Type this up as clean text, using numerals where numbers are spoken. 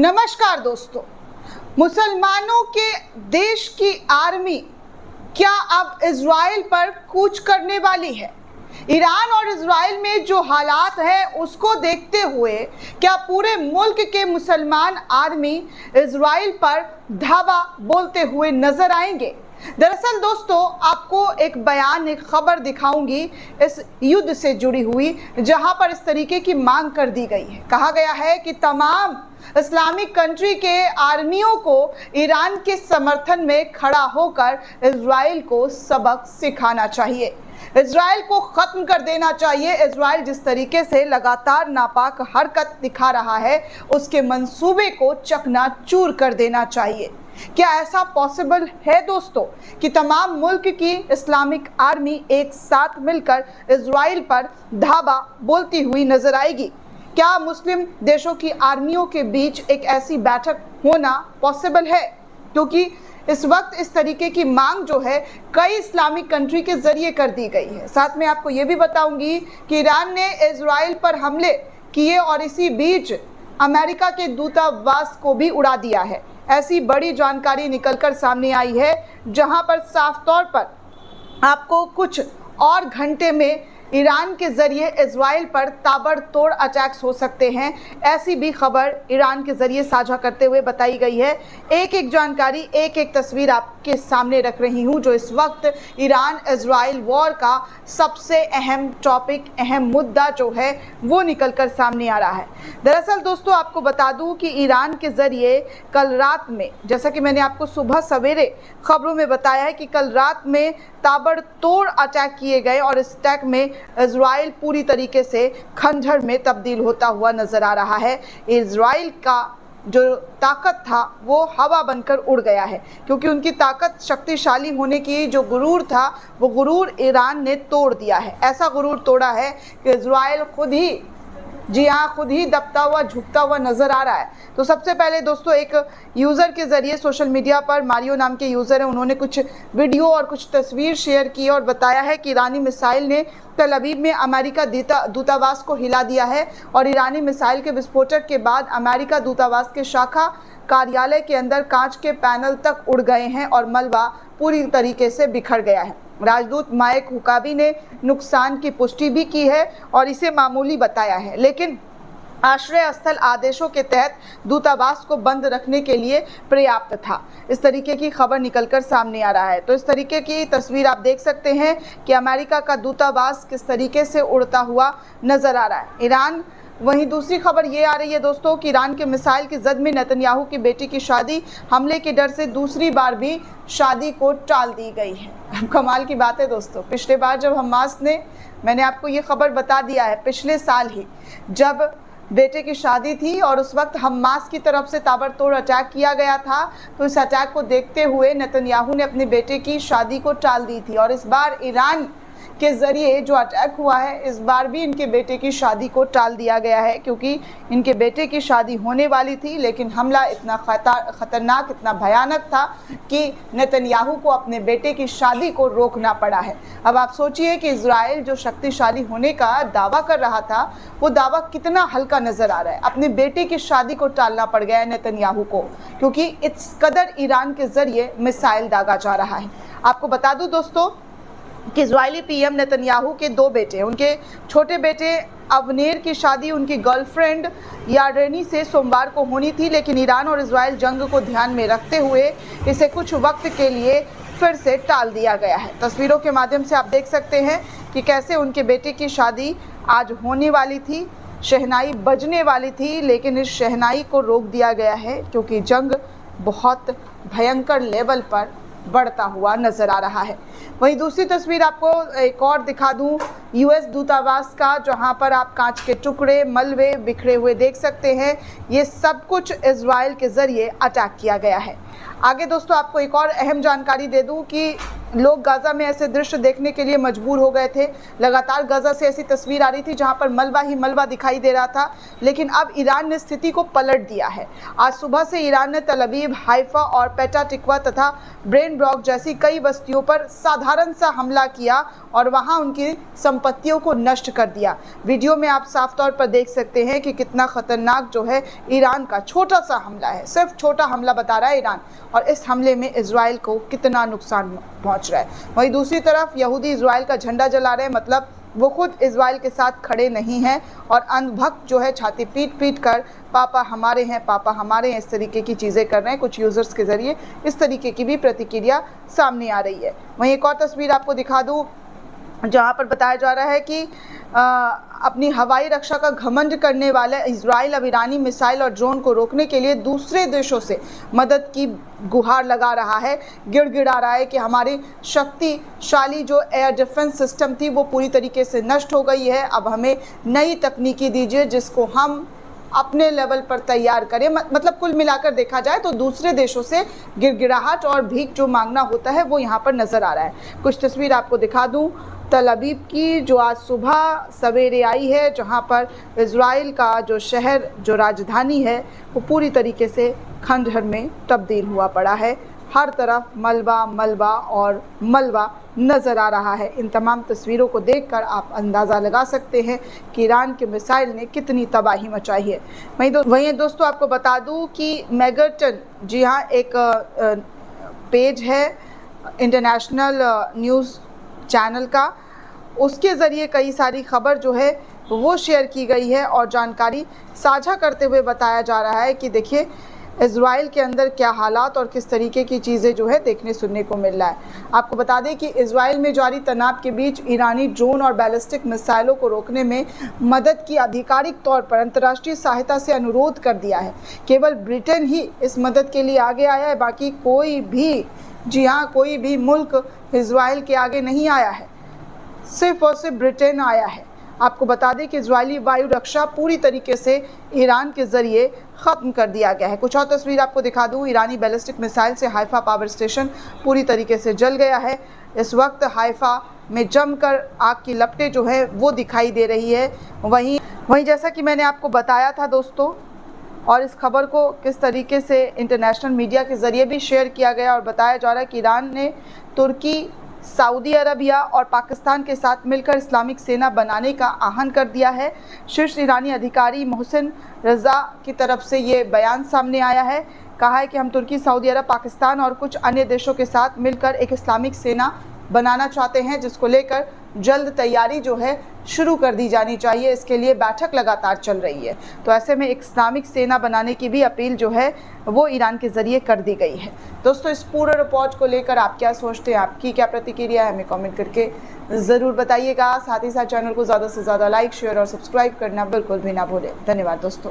नमस्कार दोस्तों, मुसलमानों के देश की आर्मी क्या अब इजराइल पर कूच करने वाली है? ईरान और इजराइल में जो हालात हैं उसको देखते हुए क्या पूरे मुल्क के मुसलमान आर्मी इजराइल पर धावा बोलते हुए नजर आएंगे? दरअसल दोस्तों, आपको एक बयान, एक खबर दिखाऊंगी इस युद्ध से जुड़ी हुई, जहां पर इस तरीके की मांग कर दी गई है। कहा गया है कि तमाम इस्लामिक कंट्री के आर्मियों को ईरान के समर्थन में खड़ा होकर इजराइल को सबक सिखाना चाहिए, इजराइल को खत्म कर देना चाहिए। इजराइल जिस तरीके से लगातार नापाक हरकत दिखा रहा है, उसके मंसूबे को चकनाचूर कर देना चाहिए। क्या ऐसा पॉसिबल है दोस्तों कि तमाम मुल्क की इस्लामिक आर्मी एक साथ मिलकर इजराइल पर धावा बोलती हुई नजर आएगी? क्या मुस्लिम देशों की आर्मियों के बीच एक ऐसी बैठक होना पॉसिबल है? क्योंकि इस वक्त इस तरीके की मांग जो है कई इस्लामिक कंट्री के जरिए कर दी गई है। साथ में आपको ये भी बताऊंगी कि ईरान ने इजराइल पर हमले किए और इसी बीच अमेरिका के दूतावास को भी उड़ा दिया है। ऐसी बड़ी जानकारी निकलकर सामने आई है, जहां पर साफ तौर पर आपको कुछ और घंटे में ईरान के जरिए इजराइल पर ताबड़तोड़ अटैक्स हो सकते हैं। ऐसी भी खबर ईरान के जरिए साझा करते हुए बताई गई है। एक एक जानकारी, एक एक तस्वीर आपके सामने रख रही हूं, जो इस वक्त ईरान इजराइल वॉर का सबसे अहम टॉपिक, अहम मुद्दा जो है वो निकलकर सामने आ रहा है। दरअसल दोस्तों, आपको बता दूं कि ईरान के जरिए कल रात में, जैसा कि मैंने आपको सुबह सवेरे खबरों में बताया है कि कल रात में ताबड़तोड़ अटैक किए गए और इस अटैक में इजराइल पूरी तरीके से खंजर में तब्दील होता हुआ नजर आ रहा है। इजराइल का जो ताकत था वो हवा बनकर उड़ गया है, क्योंकि उनकी ताकत, शक्तिशाली होने की जो गुरूर था, वो गुरूर ईरान ने तोड़ दिया है। ऐसा गुरूर तोड़ा है कि इजराइल खुद ही, जी हाँ, खुद ही दबता हुआ, झुकता हुआ नजर आ रहा है। तो सबसे पहले दोस्तों, एक यूज़र के ज़रिए सोशल मीडिया पर, मारियो नाम के यूज़र हैं, उन्होंने कुछ वीडियो और कुछ तस्वीर शेयर की और बताया है कि ईरानी मिसाइल ने तल अवीव में अमेरिका दूतावास को हिला दिया है और ईरानी मिसाइल के विस्फोटक के बाद अमेरिका दूतावास के शाखा कार्यालय के अंदर कांच के पैनल तक उड़ गए हैं और मलबा पूरी तरीके से बिखर गया है। राजदूत माइक हुकाबी ने नुकसान की पुष्टि भी की है और इसे मामूली बताया है, लेकिन आश्रय स्थल आदेशों के तहत दूतावास को बंद रखने के लिए पर्याप्त था। इस तरीके की खबर निकलकर सामने आ रहा है। तो इस तरीके की तस्वीर आप देख सकते हैं कि अमेरिका का दूतावास किस तरीके से उड़ता हुआ नजर आ रहा है। ईरान, वहीं दूसरी खबर ये आ रही है दोस्तों कि ईरान के मिसाइल की जद में नेतन्याहू की बेटी की शादी, हमले के डर से दूसरी बार भी शादी को टाल दी गई है। अब कमाल की बात है दोस्तों, पिछले बार जब हमास ने, मैंने आपको ये खबर बता दिया है, पिछले साल ही जब बेटे की शादी थी और उस वक्त हमास की तरफ से ताबड़तोड़ अटैक किया गया था, तो इस अटैक को देखते हुए नेतन्याहू ने अपने बेटे की शादी को टाल दी थी। और इस बार ईरान के ज़रिए जो अटैक हुआ है, इस बार भी इनके बेटे की शादी को टाल दिया गया है, क्योंकि इनके बेटे की शादी होने वाली थी, लेकिन हमला इतना खतरनाक, इतना भयानक था कि नेतन्याहू को अपने बेटे की शादी को रोकना पड़ा है। अब आप सोचिए कि इजराइल जो शक्तिशाली होने का दावा कर रहा था, वो दावा कितना हल्का नज़र आ रहा है। अपने बेटे की शादी को टालना पड़ गया है नेतन्याहू को, क्योंकि इस कदर ईरान के ज़रिए मिसाइल दागा जा रहा है। आपको बता दूँ दोस्तों कि इजरायली पीएम नेतन्याहू के दो बेटे, उनके छोटे बेटे अवनेर की शादी उनकी गर्लफ्रेंड यार्डेनी से सोमवार को होनी थी, लेकिन ईरान और इजराइल जंग को ध्यान में रखते हुए इसे कुछ वक्त के लिए फिर से टाल दिया गया है। तस्वीरों के माध्यम से आप देख सकते हैं कि कैसे उनके बेटे की शादी आज होने वाली थी, शहनाई बजने वाली थी, लेकिन इस शहनाई को रोक दिया गया है, क्योंकि जंग बहुत भयंकर लेवल पर बढ़ता हुआ नजर आ रहा है। वहीं दूसरी तस्वीर आपको एक और दिखा दूं, यूएस दूतावास का, जहां पर आप कांच के टुकड़े, मलबे बिखरे हुए देख सकते हैं। ये सब कुछ इजराइल के जरिए अटैक किया गया है। आगे दोस्तों, आपको एक और अहम जानकारी दे दूं कि लोग गाज़ा में ऐसे दृश्य देखने के लिए मजबूर हो गए थे। लगातार गाज़ा से ऐसी तस्वीर आ रही थी जहां पर मलबा ही मलबा दिखाई दे रहा था, लेकिन अब ईरान ने स्थिति को पलट दिया है। आज सुबह से ईरान ने तल अवीव, हाइफा और पेटा टिकवा तथा ब्रेन ब्रॉक जैसी कई बस्तियों पर साधारण सा हमला किया और वहां उनकी संपत्तियों को नष्ट कर दिया। वीडियो में आप साफ तौर पर देख सकते हैं कि कितना खतरनाक जो है ईरान का छोटा सा हमला है। सिर्फ छोटा हमला बता रहा है ईरान, और इस हमले में इजराइल को कितना नुकसान पहुंच रहा है। वहीं दूसरी तरफ यहूदी इजराइल का झंडा जला रहे हैं, मतलब वो खुद इजराइल के साथ खड़े नहीं हैं और अंधभक्त जो है छाती पीट पीट कर पापा हमारे हैं, पापा हमारे हैं, इस तरीके की चीज़ें कर रहे हैं। कुछ यूज़र्स के ज़रिए इस तरीके की भी प्रतिक्रिया सामने आ रही है। वहीं एक और तस्वीर आपको दिखा दूँ जहाँ पर बताया जा रहा है कि अपनी हवाई रक्षा का घमंड करने वाले इजराइल अब ईरानी मिसाइल और ड्रोन को रोकने के लिए दूसरे देशों से मदद की गुहार लगा रहा है, गिड़गिड़ा रहा है कि हमारी शक्तिशाली जो एयर डिफेंस सिस्टम थी वो पूरी तरीके से नष्ट हो गई है। अब हमें नई तकनीकी दीजिए जिसको हम अपने लेवल पर तैयार करें। मतलब कुल मिलाकर देखा जाए तो दूसरे देशों से गिड़गिड़ाहट और भीख जो मांगना होता है वो यहाँ पर नज़र आ रहा है। कुछ तस्वीर आपको दिखा दूँ तल अवीव की, जो आज सुबह सवेरे आई है, जहां पर इजराइल का जो शहर, जो राजधानी है, वो पूरी तरीके से खंडहर में तब्दील हुआ पड़ा है। हर तरफ मलबा मलबा और मलबा नज़र आ रहा है। इन तमाम तस्वीरों को देखकर आप अंदाज़ा लगा सकते हैं कि ईरान के मिसाइल ने कितनी तबाही मचाई है। वहीं दोस्तों आपको बता दूं कि मैगरटन, जी हाँ, एक पेज है इंटरनेशनल न्यूज़ चैनल का, उसके ज़रिए कई सारी खबर जो है वो शेयर की गई है और जानकारी साझा करते हुए बताया जा रहा है कि देखिए इजराइल के अंदर क्या हालात और किस तरीके की चीज़ें जो है देखने सुनने को मिल रहा है। आपको बता दें कि इजराइल में जारी तनाव के बीच ईरानी ड्रोन और बैलिस्टिक मिसाइलों को रोकने में मदद की आधिकारिक तौर पर अंतर्राष्ट्रीय सहायता से अनुरोध कर दिया है। केवल ब्रिटेन ही इस मदद के लिए आगे आया है, बाकी कोई भी, जी हाँ, कोई भी मुल्क इजराइल के आगे नहीं आया है, सिर्फ और सिर्फ ब्रिटेन आया है। आपको बता दें कि इजरायली वायु रक्षा पूरी तरीके से ईरान के ज़रिए ख़त्म कर दिया गया है। कुछ और तस्वीर आपको दिखा दूँ। ईरानी बैलिस्टिक मिसाइल से हाइफा पावर स्टेशन पूरी तरीके से जल गया है। इस वक्त हाइफा में जमकर आग की लपटें जो है वो दिखाई दे रही है। वहीं जैसा कि मैंने आपको बताया था दोस्तों, और इस खबर को किस तरीके से इंटरनेशनल मीडिया के ज़रिए भी शेयर किया गया और बताया जा रहा है कि ईरान ने तुर्की, सऊदी अरबिया और पाकिस्तान के साथ मिलकर इस्लामिक सेना बनाने का आह्वान कर दिया है। शीर्ष ईरानी अधिकारी मोहसिन रज़ा की तरफ से ये बयान सामने आया है। कहा है कि हम तुर्की, सऊदी अरब, पाकिस्तान और कुछ अन्य देशों के साथ मिलकर एक इस्लामिक सेना बनाना चाहते हैं, जिसको लेकर जल्द तैयारी जो है शुरू कर दी जानी चाहिए। इसके लिए बैठक लगातार चल रही है। तो ऐसे में एक इस्लामिक सेना बनाने की भी अपील जो है वो ईरान के ज़रिए कर दी गई है। दोस्तों, इस पूरे रिपोर्ट को लेकर आप क्या सोचते हैं, आपकी क्या प्रतिक्रिया है, हमें कमेंट करके ज़रूर बताइएगा। साथ ही साथ चैनल को ज़्यादा से ज़्यादा लाइक, शेयर और सब्सक्राइब करना बिल्कुल भी ना भूलें। धन्यवाद दोस्तों।